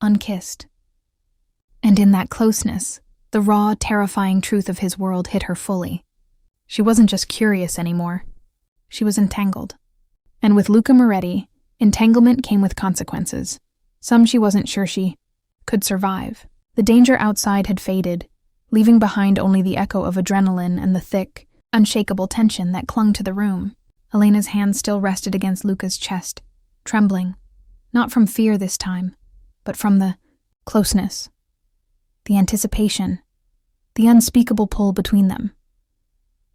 [SPEAKER 1] unkissed. And in that closeness, the raw, terrifying truth of his world hit her fully. She wasn't just curious anymore. She was entangled. And with Luca Moretti, entanglement came with consequences. Some she wasn't sure she could survive. The danger outside had faded, leaving behind only the echo of adrenaline and the thick, unshakable tension that clung to the room. Elena's hand still rested against Luca's chest, trembling, not from fear this time, but from the closeness, the anticipation, the unspeakable pull between them.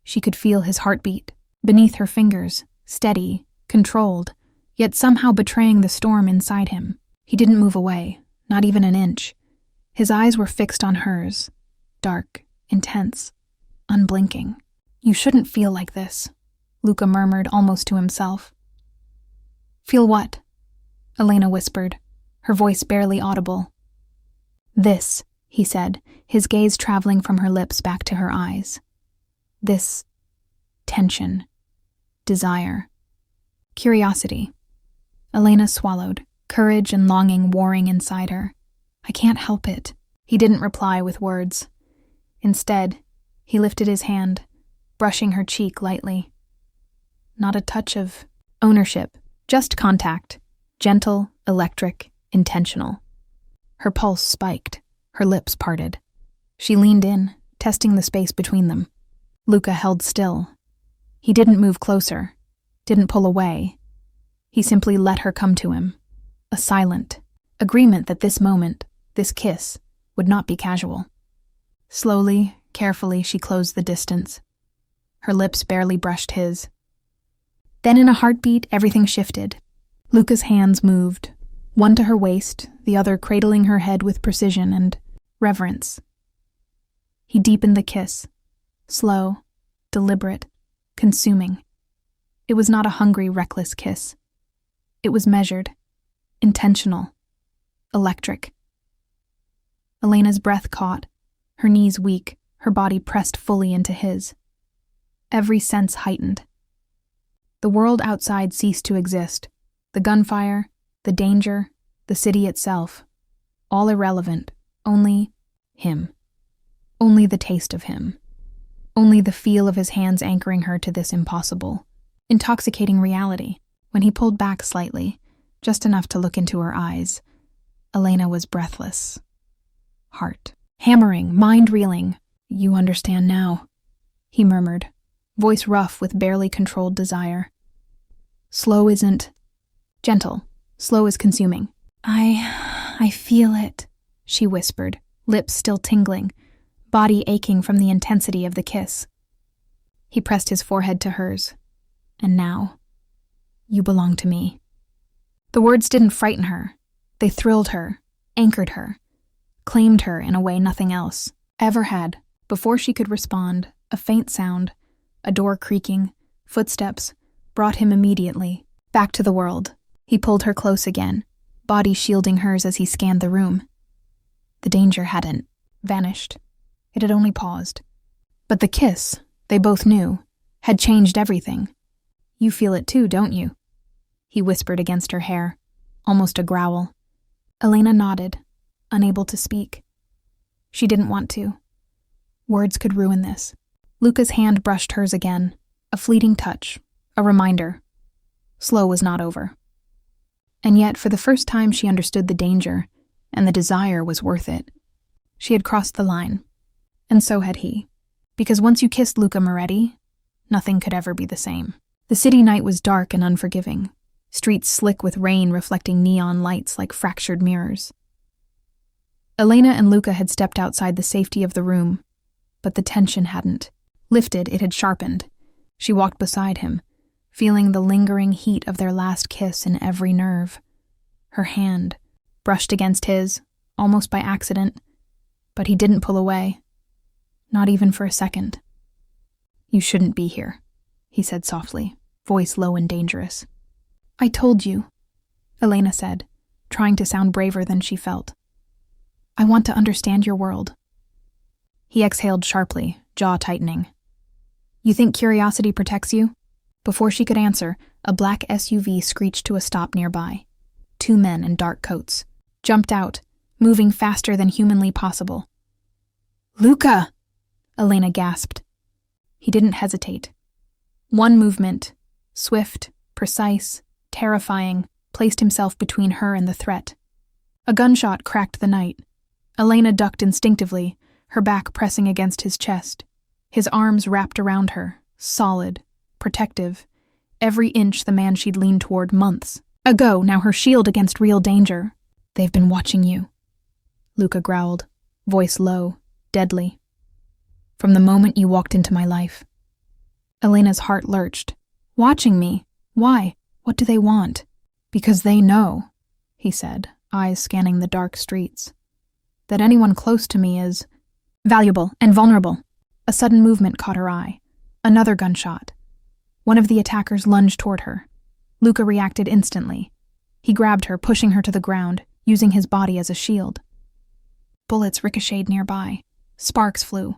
[SPEAKER 1] She could feel his heartbeat, beneath her fingers, steady, controlled, yet somehow betraying the storm inside him. He didn't move away, not even an inch. His eyes were fixed on hers, dark, intense, unblinking. "You shouldn't feel like this," Luca murmured almost to himself. "Feel what?" Elena whispered, her voice barely audible. This, he said, his gaze traveling from her lips back to her eyes. This tension, desire, curiosity. Elena swallowed, courage and longing warring inside her. I can't help it. He didn't reply with words. Instead, he lifted his hand, brushing her cheek lightly. Not a touch of ownership, just contact. Gentle, electric, intentional. Her pulse spiked, her lips parted. She leaned in, testing the space between them. Luca held still. He didn't move closer, didn't pull away. He simply let her come to him. A silent agreement that this moment, this kiss, would not be casual. Slowly, carefully, she closed the distance. Her lips barely brushed his. Then in a heartbeat, everything shifted. Luca's hands moved, one to her waist, the other cradling her head with precision and reverence. He deepened the kiss, slow, deliberate, consuming. It was not a hungry, reckless kiss. It was measured, intentional, electric. Elena's breath caught, her knees weak, her body pressed fully into his. Every sense heightened. The world outside ceased to exist. The gunfire, the danger, the city itself, all irrelevant, only him. Only the taste of him. Only the feel of his hands anchoring her to this impossible, intoxicating reality. When he pulled back slightly, just enough to look into her eyes, Elena was breathless. Heart hammering, mind reeling. You understand now, he murmured, voice rough with barely controlled desire. Slow isn't gentle. Slow is consuming. I feel it, she whispered, lips still tingling, body aching from the intensity of the kiss. He pressed his forehead to hers. And now, you belong to me. The words didn't frighten her. They thrilled her, anchored her, claimed her in a way nothing else ever had. Before she could respond, a faint sound, a door creaking, footsteps, brought him immediately back to the world. He pulled her close again, body shielding hers as he scanned the room. The danger hadn't vanished. It had only paused. But the kiss, they both knew, had changed everything. You feel it too, don't you? He whispered against her hair, almost a growl. Elena nodded, unable to speak. She didn't want to. Words could ruin this. Luca's hand brushed hers again, a fleeting touch, a reminder. Slow was not over. And yet, for the first time, she understood the danger, and the desire was worth it. She had crossed the line, and so had he. Because once you kissed Luca Moretti, nothing could ever be the same. The city night was dark and unforgiving, streets slick with rain reflecting neon lights like fractured mirrors. Elena and Luca had stepped outside the safety of the room, but the tension hadn't. Lifted, it had sharpened. She walked beside him, feeling the lingering heat of their last kiss in every nerve. Her hand brushed against his, almost by accident, but he didn't pull away. Not even for a second. You shouldn't be here, he said softly, voice low and dangerous. I told you, Elena said, trying to sound braver than she felt. I want to understand your world. He exhaled sharply, jaw tightening. You think curiosity protects you? Before she could answer, a black SUV screeched to a stop nearby. 2 men in dark coats jumped out, moving faster than humanly possible. Luca! Elena gasped. He didn't hesitate. One movement, swift, precise, terrifying, placed himself between her and the threat. A gunshot cracked the night. Elena ducked instinctively, her back pressing against his chest. His arms wrapped around her, solid, protective, every inch the man she'd leaned toward months ago, now her shield against real danger. They've been watching you, Luca growled, voice low, deadly. From the moment you walked into my life. Elena's heart lurched. Watching me? Why? What do they want? Because they know, he said, eyes scanning the dark streets, that anyone close to me is valuable and vulnerable. A sudden movement caught her eye. Another gunshot. One of the attackers lunged toward her. Luca reacted instantly. He grabbed her, pushing her to the ground, using his body as a shield. Bullets ricocheted nearby. Sparks flew.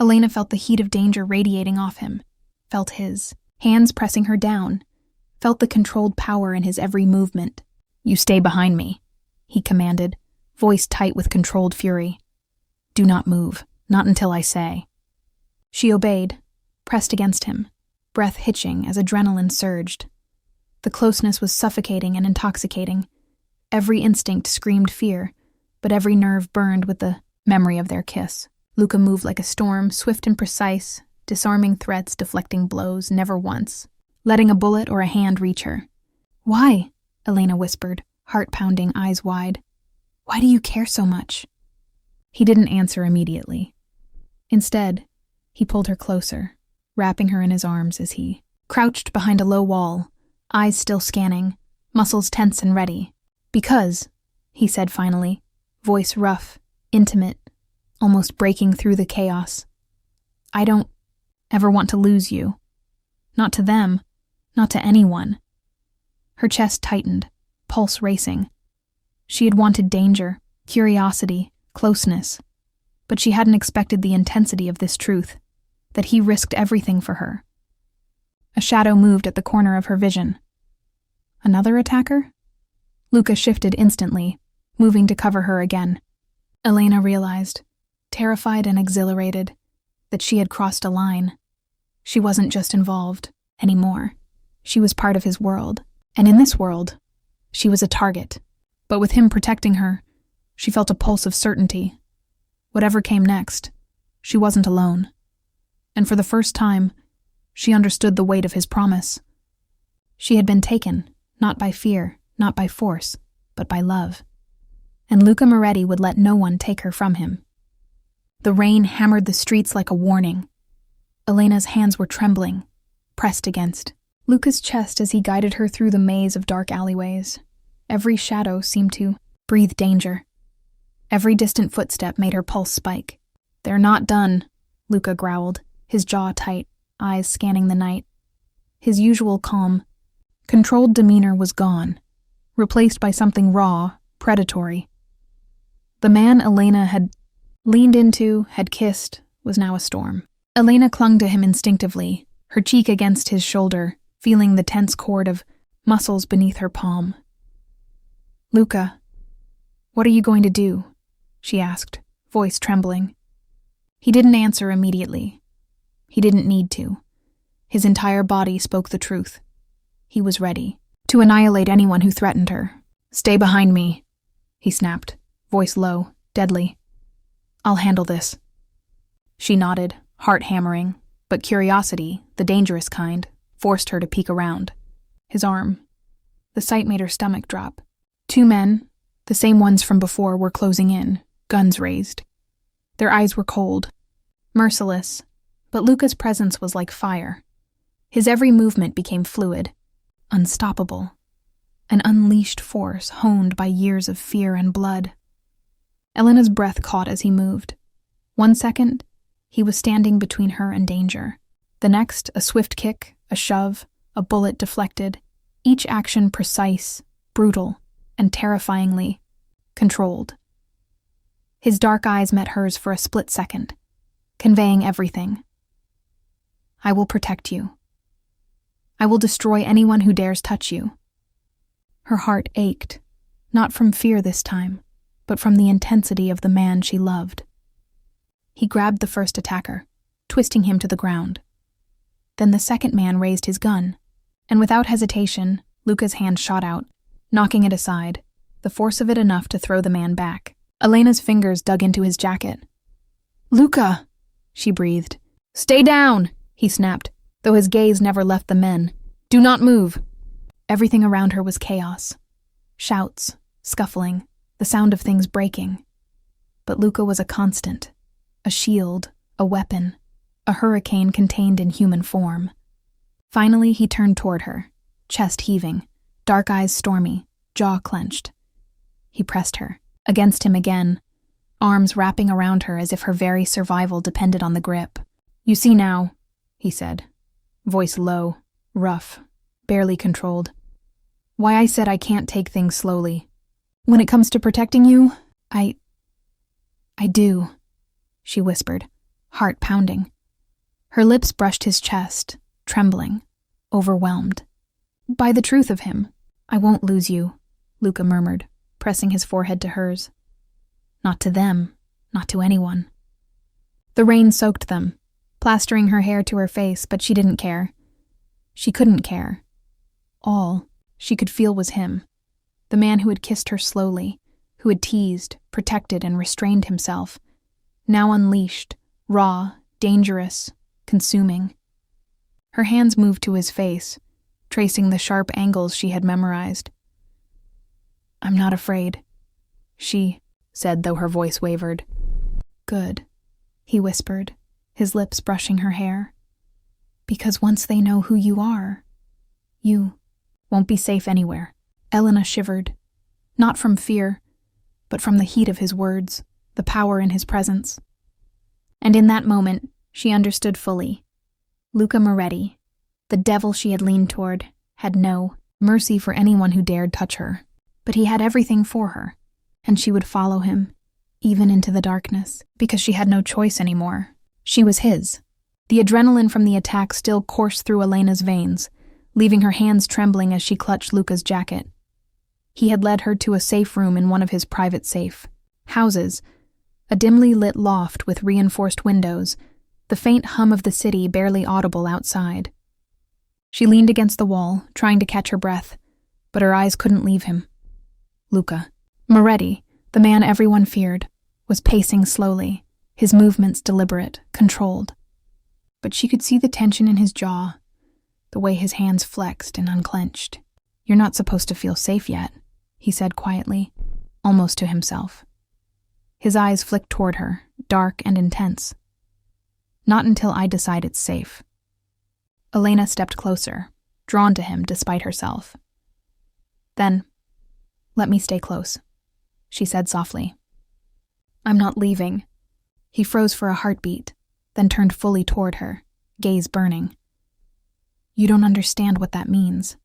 [SPEAKER 1] Elena felt the heat of danger radiating off him, felt his hands pressing her down, felt the controlled power in his every movement. "You stay behind me," he commanded, voice tight with controlled fury. "Do not move, not until I say." She obeyed, pressed against him, breath hitching as adrenaline surged. The closeness was suffocating and intoxicating. Every instinct screamed fear, but every nerve burned with the memory of their kiss. Luca moved like a storm, swift and precise, disarming threats, deflecting blows, never once letting a bullet or a hand reach her. "Why?" Elena whispered, heart pounding, eyes wide. "Why do you care so much?" He didn't answer immediately. Instead, he pulled her closer, wrapping her in his arms as he crouched behind a low wall, eyes still scanning, muscles tense and ready. "Because," he said finally, voice rough, intimate, almost breaking through the chaos, "I don't ever want to lose you. Not to them, not to anyone." Her chest tightened, pulse racing. She had wanted danger, curiosity, closeness, but she hadn't expected the intensity of this truth, that he risked everything for her. A shadow moved at the corner of her vision. Another attacker? Luca shifted instantly, moving to cover her again. Elena realized, terrified and exhilarated, that she had crossed a line. She wasn't just involved anymore. She was part of his world, and in this world, she was a target. But with him protecting her, she felt a pulse of certainty. Whatever came next, she wasn't alone. And for the first time, she understood the weight of his promise. She had been taken, not by fear, not by force, but by love. And Luca Moretti would let no one take her from him. The rain hammered the streets like a warning. Elena's hands were trembling, pressed against Luca's chest as he guided her through the maze of dark alleyways. Every shadow seemed to breathe danger. Every distant footstep made her pulse spike. "They're not done," Luca growled, his jaw tight, eyes scanning the night. His usual calm, controlled demeanor was gone, replaced by something raw, predatory. The man Elena had leaned into, had kissed, was now a storm. Elena clung to him instinctively, her cheek against his shoulder, feeling the tense cord of muscles beneath her palm. "Luca, what are you going to do?" she asked, voice trembling. He didn't answer immediately. He didn't need to. His entire body spoke the truth. He was ready to annihilate anyone who threatened her. "Stay behind me," he snapped, voice low, deadly. "I'll handle this." She nodded, heart hammering, but curiosity, the dangerous kind, forced her to peek around. His arm. The sight made her stomach drop. Two men, the same ones from before, were closing in, guns raised. Their eyes were cold, merciless, but Luca's presence was like fire. His every movement became fluid, unstoppable, an unleashed force honed by years of fear and blood. Elena's breath caught as he moved. 1 second, he was standing between her and danger. The next, a swift kick, a shove, a bullet deflected, each action precise, brutal, and terrifyingly controlled. His dark eyes met hers for a split second, conveying everything. "I will protect you. I will destroy anyone who dares touch you." Her heart ached, not from fear this time, but from the intensity of the man she loved. He grabbed the first attacker, twisting him to the ground. Then the second man raised his gun, and without hesitation, Luca's hand shot out, knocking it aside, the force of it enough to throw the man back. Elena's fingers dug into his jacket. "Luca!" she breathed. "Stay down!" he snapped, though his gaze never left the men. "Do not move!" Everything around her was chaos. Shouts, scuffling, the sound of things breaking. But Luca was a constant, a shield, a weapon, a hurricane contained in human form. Finally, he turned toward her, chest heaving, dark eyes stormy, jaw clenched. He pressed her, against him again, arms wrapping around her as if her very survival depended on the grip. "You see now," he said, voice low, rough, barely controlled. Why I said I can't take things slowly. When it comes to protecting you, I do, she whispered, heart pounding. Her lips brushed his chest, trembling, overwhelmed. By the truth of him, I won't lose you, Luca murmured, pressing his forehead to hers. Not to them, not to anyone. The rain soaked them, plastering her hair to her face, but she didn't care. She couldn't care. All she could feel was him, the man who had kissed her slowly, who had teased, protected, and restrained himself, now unleashed, raw, dangerous, consuming. Her hands moved to his face, tracing the sharp angles she had memorized. I'm not afraid, she said, though her voice wavered. Good, he whispered, his lips brushing her hair. Because once they know who you are, you won't be safe anywhere. Elena shivered, not from fear, but from the heat of his words, the power in his presence. And in that moment, she understood fully. Luca Moretti, the devil she had leaned toward, had no mercy for anyone who dared touch her. But he had everything for her, and she would follow him, even into the darkness, because she had no choice anymore. She was his. The adrenaline from the attack still coursed through Elena's veins, leaving her hands trembling as she clutched Luca's jacket. He had led her to a safe room in one of his private safe houses, a dimly lit loft with reinforced windows, the faint hum of the city barely audible outside. She leaned against the wall, trying to catch her breath, but her eyes couldn't leave him. Luca Moretti, the man everyone feared, was pacing slowly, his movements deliberate, controlled. But she could see the tension in his jaw, the way his hands flexed and unclenched. You're not supposed to feel safe yet, he said quietly, almost to himself. His eyes flicked toward her, dark and intense. Not until I decide it's safe. Elena stepped closer, drawn to him despite herself. Then, let me stay close, she said softly. I'm not leaving. He froze for a heartbeat, then turned fully toward her, gaze burning. You don't understand what that means.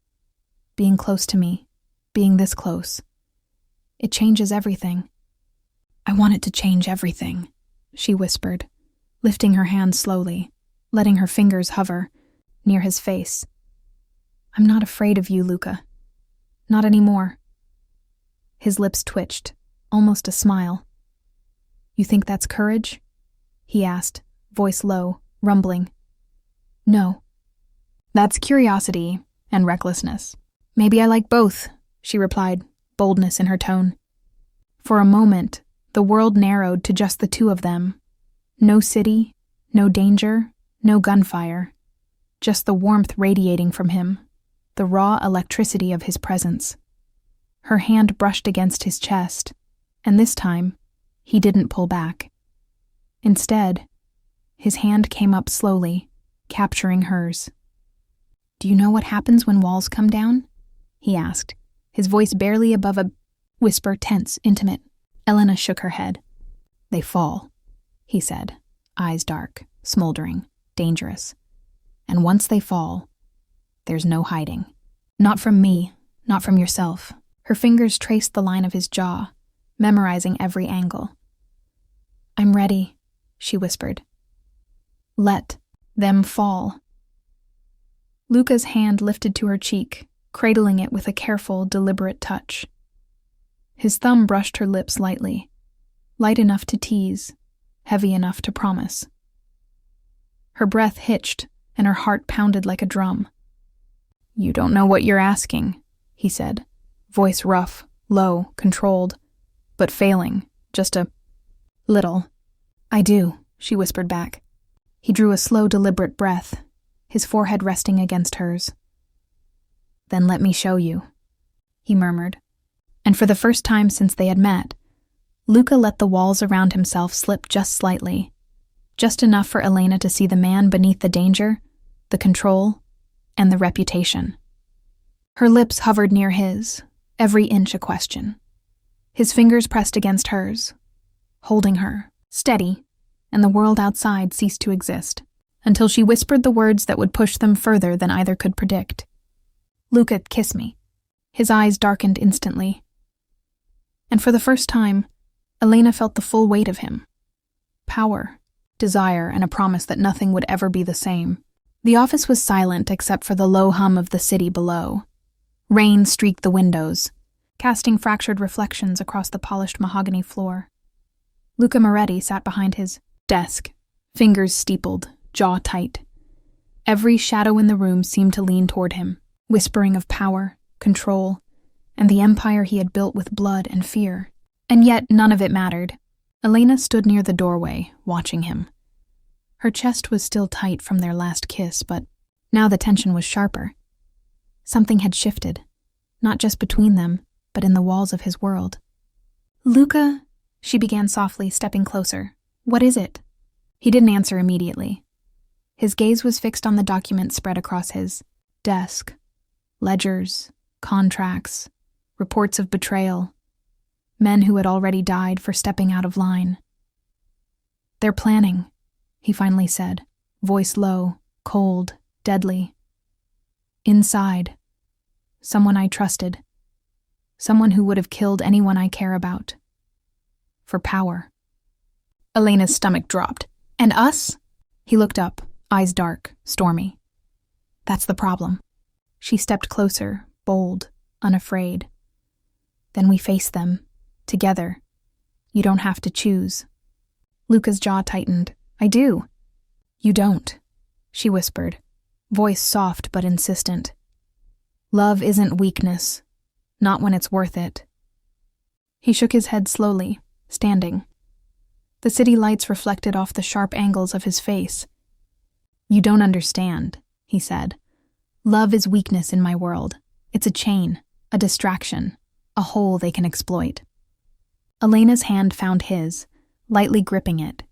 [SPEAKER 1] Being close to me, being this close. It changes everything. I want it to change everything, she whispered, lifting her hand slowly, letting her fingers hover near his face. I'm not afraid of you, Luca. Not anymore. His lips twitched, almost a smile. You think that's courage? He asked, voice low, rumbling. No. That's curiosity and recklessness. Maybe I like both, she replied, boldness in her tone. For a moment, the world narrowed to just the two of them. No city, no danger, no gunfire. Just the warmth radiating from him, the raw electricity of his presence. Her hand brushed against his chest, and this time, he didn't pull back. Instead, his hand came up slowly, capturing hers. Do you know what happens when walls come down? He asked, his voice barely above a whisper, tense, intimate. Elena shook her head. They fall, he said, eyes dark, smoldering, dangerous. And once they fall, there's no hiding. Not from me, not from yourself. Her fingers traced the line of his jaw, memorizing every angle. I'm ready, she whispered. Let them fall. Luca's hand lifted to her cheek, cradling it with a careful, deliberate touch. His thumb brushed her lips lightly, light enough to tease, heavy enough to promise. Her breath hitched, and her heart pounded like a drum. You don't know what you're asking, he said, voice rough, low, controlled, but failing, just a little. I do, she whispered back. He drew a slow, deliberate breath, his forehead resting against hers. Then let me show you, he murmured. And for the first time since they had met, Luca let the walls around himself slip just slightly, just enough for Elena to see the man beneath the danger, the control, and the reputation. Her lips hovered near his, every inch a question. His fingers pressed against hers, holding her, steady, and the world outside ceased to exist, until she whispered the words that would push them further than either could predict. Luca, kiss me. His eyes darkened instantly. And for the first time, Elena felt the full weight of him. Power, desire, and a promise that nothing would ever be the same. The office was silent except for the low hum of the city below. Rain streaked the windows, casting fractured reflections across the polished mahogany floor. Luca Moretti sat behind his desk, fingers steepled, jaw tight. Every shadow in the room seemed to lean toward him, whispering of power, control, and the empire he had built with blood and fear. And yet none of it mattered. Elena stood near the doorway, watching him. Her chest was still tight from their last kiss, but now the tension was sharper. Something had shifted, not just between them, but in the walls of his world. "Luca," she began softly, stepping closer. "What is it?" He didn't answer immediately. His gaze was fixed on the documents spread across his desk. Ledgers, contracts, reports of betrayal, men who had already died for stepping out of line. "They're planning," he finally said, voice low, cold, deadly. "Inside, someone I trusted, someone who would have killed anyone I care about. For power." Elena's stomach dropped. "And us?" He looked up, eyes dark, stormy. "That's the problem." She stepped closer, bold, unafraid. "Then we face them, together. You don't have to choose." Luca's jaw tightened. "I do." "You don't," she whispered, voice soft but insistent. "Love isn't weakness, not when it's worth it." He shook his head slowly, standing. The city lights reflected off the sharp angles of his face. "You don't understand," he said. "Love is weakness in my world. It's a chain, a distraction, a hole they can exploit." Elena's hand found his, lightly gripping it.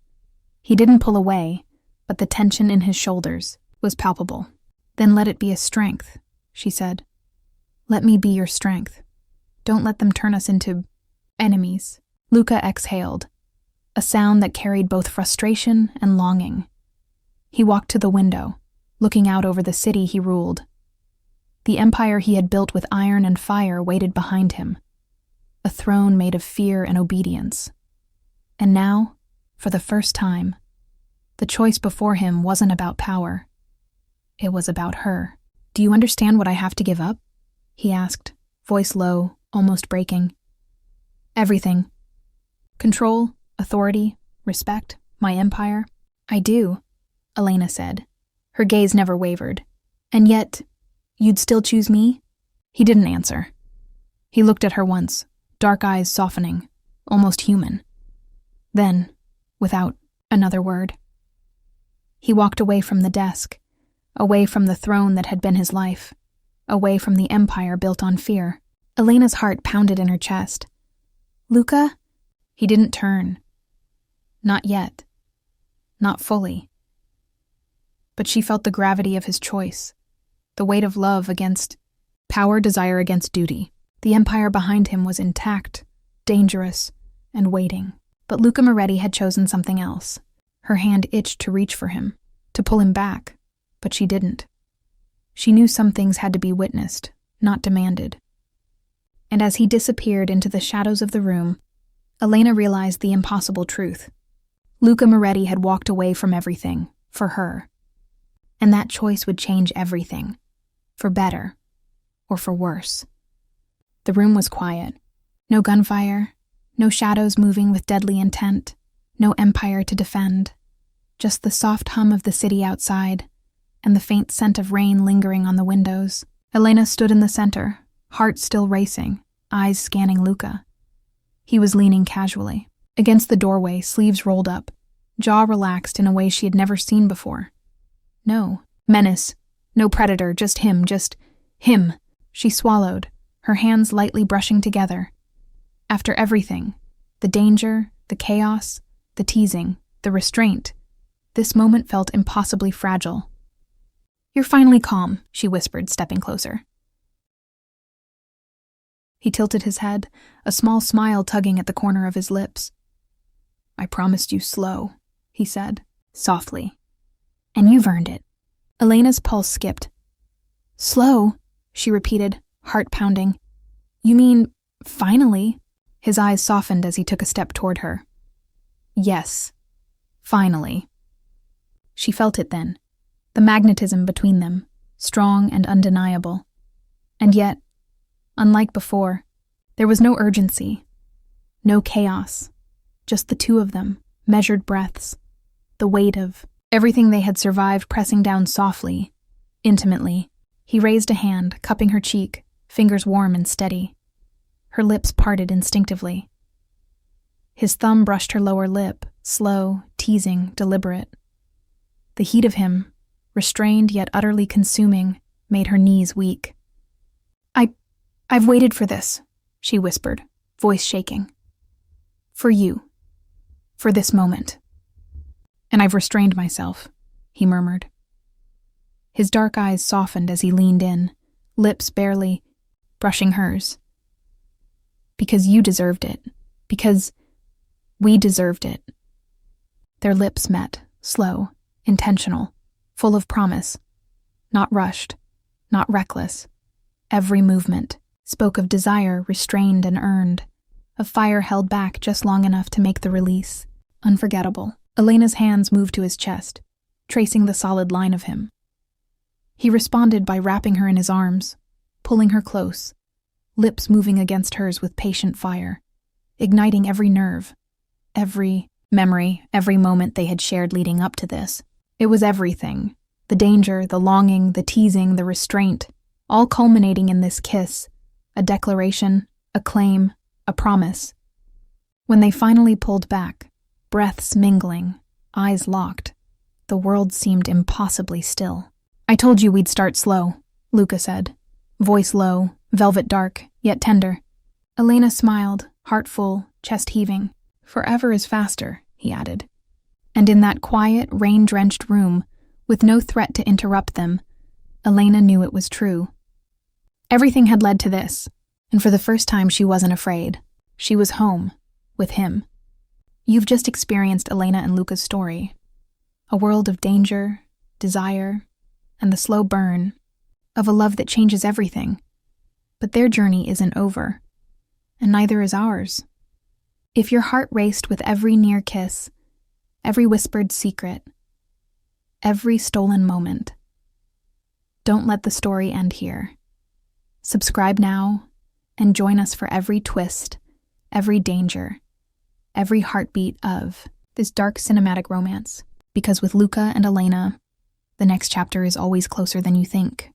[SPEAKER 1] He didn't pull away, but the tension in his shoulders was palpable. "Then let it be a strength," she said. "Let me be your strength. Don't let them turn us into enemies." Luca exhaled, a sound that carried both frustration and longing. He walked to the window, looking out over the city he ruled. The empire he had built with iron and fire waited behind him, a throne made of fear and obedience. And now, for the first time, the choice before him wasn't about power. It was about her. "Do you understand what I have to give up?" he asked, voice low, almost breaking. "Everything. Control, authority, respect, my empire." "I do," Elena said. Her gaze never wavered. "And yet, you'd still choose me?" He didn't answer. He looked at her once, dark eyes softening, almost human. Then, without another word, he walked away from the desk, away from the throne that had been his life, away from the empire built on fear. Elena's heart pounded in her chest. "Luca?" He didn't turn. Not yet. Not fully. But she felt the gravity of his choice, the weight of love against power, desire against duty. The empire behind him was intact, dangerous, and waiting. But Luca Moretti had chosen something else. Her hand itched to reach for him, to pull him back, but she didn't. She knew some things had to be witnessed, not demanded. And as he disappeared into the shadows of the room, Elena realized the impossible truth. Luca Moretti had walked away from everything, for her. And that choice would change everything, for better or for worse. The room was quiet. No gunfire, no shadows moving with deadly intent, no empire to defend. Just the soft hum of the city outside, and the faint scent of rain lingering on the windows. Elena stood in the center, heart still racing, eyes scanning Luca. He was leaning casually. Against the doorway, sleeves rolled up, jaw relaxed in a way she had never seen before. No menace, no predator, just him. She swallowed, her hands lightly brushing together. After everything, the danger, the chaos, the teasing, the restraint, this moment felt impossibly fragile. "You're finally calm," she whispered, stepping closer. He tilted his head, a small smile tugging at the corner of his lips. "I promised you slow," he said, softly. "And you've earned it." Elena's pulse skipped. "Slow?" she repeated, heart pounding. You mean, finally? His eyes softened as he took a step toward her. Yes, finally. She felt it then, the magnetism between them, strong and undeniable. And yet, unlike before, there was no urgency, no chaos, just the two of them, measured breaths, the weight of everything they had survived pressing down softly, intimately. He raised a hand, cupping her cheek, fingers warm and steady. Her lips parted instinctively. His thumb brushed her lower lip, slow, teasing, deliberate. The heat of him, restrained yet utterly consuming, made her knees weak. I've waited for this, she whispered, voice shaking. For you. For this moment. And I've restrained myself, he murmured. His dark eyes softened as he leaned in, lips barely brushing hers. Because you deserved it. Because we deserved it. Their lips met, slow, intentional, full of promise. Not rushed, not reckless. Every movement spoke of desire restrained and earned, of fire held back just long enough to make the release. Unforgettable. Elena's hands moved to his chest, tracing the solid line of him. He responded by wrapping her in his arms, pulling her close, lips moving against hers with patient fire, igniting every nerve, every memory, every moment they had shared leading up to this. It was everything. The danger, the longing, the teasing, the restraint, all culminating in this kiss, a declaration, a claim, a promise. When they finally pulled back, breaths mingling, eyes locked, the world seemed impossibly still. I told you we'd start slow, Luca said, voice low, velvet dark, yet tender. Elena smiled, heart full, chest heaving. Forever is faster, he added. And in that quiet, rain-drenched room, with no threat to interrupt them, Elena knew it was true. Everything had led to this, and for the first time she wasn't afraid. She was home, with him. You've just experienced Elena and Luca's story. A world of danger, desire, and the slow burn of a love that changes everything. But their journey isn't over, and neither is ours. If your heart raced with every near kiss, every whispered secret, every stolen moment, don't let the story end here. Subscribe now and join us for every twist, every danger, every heartbeat of this dark cinematic romance. Because with Luca and Elena, the next chapter is always closer than you think.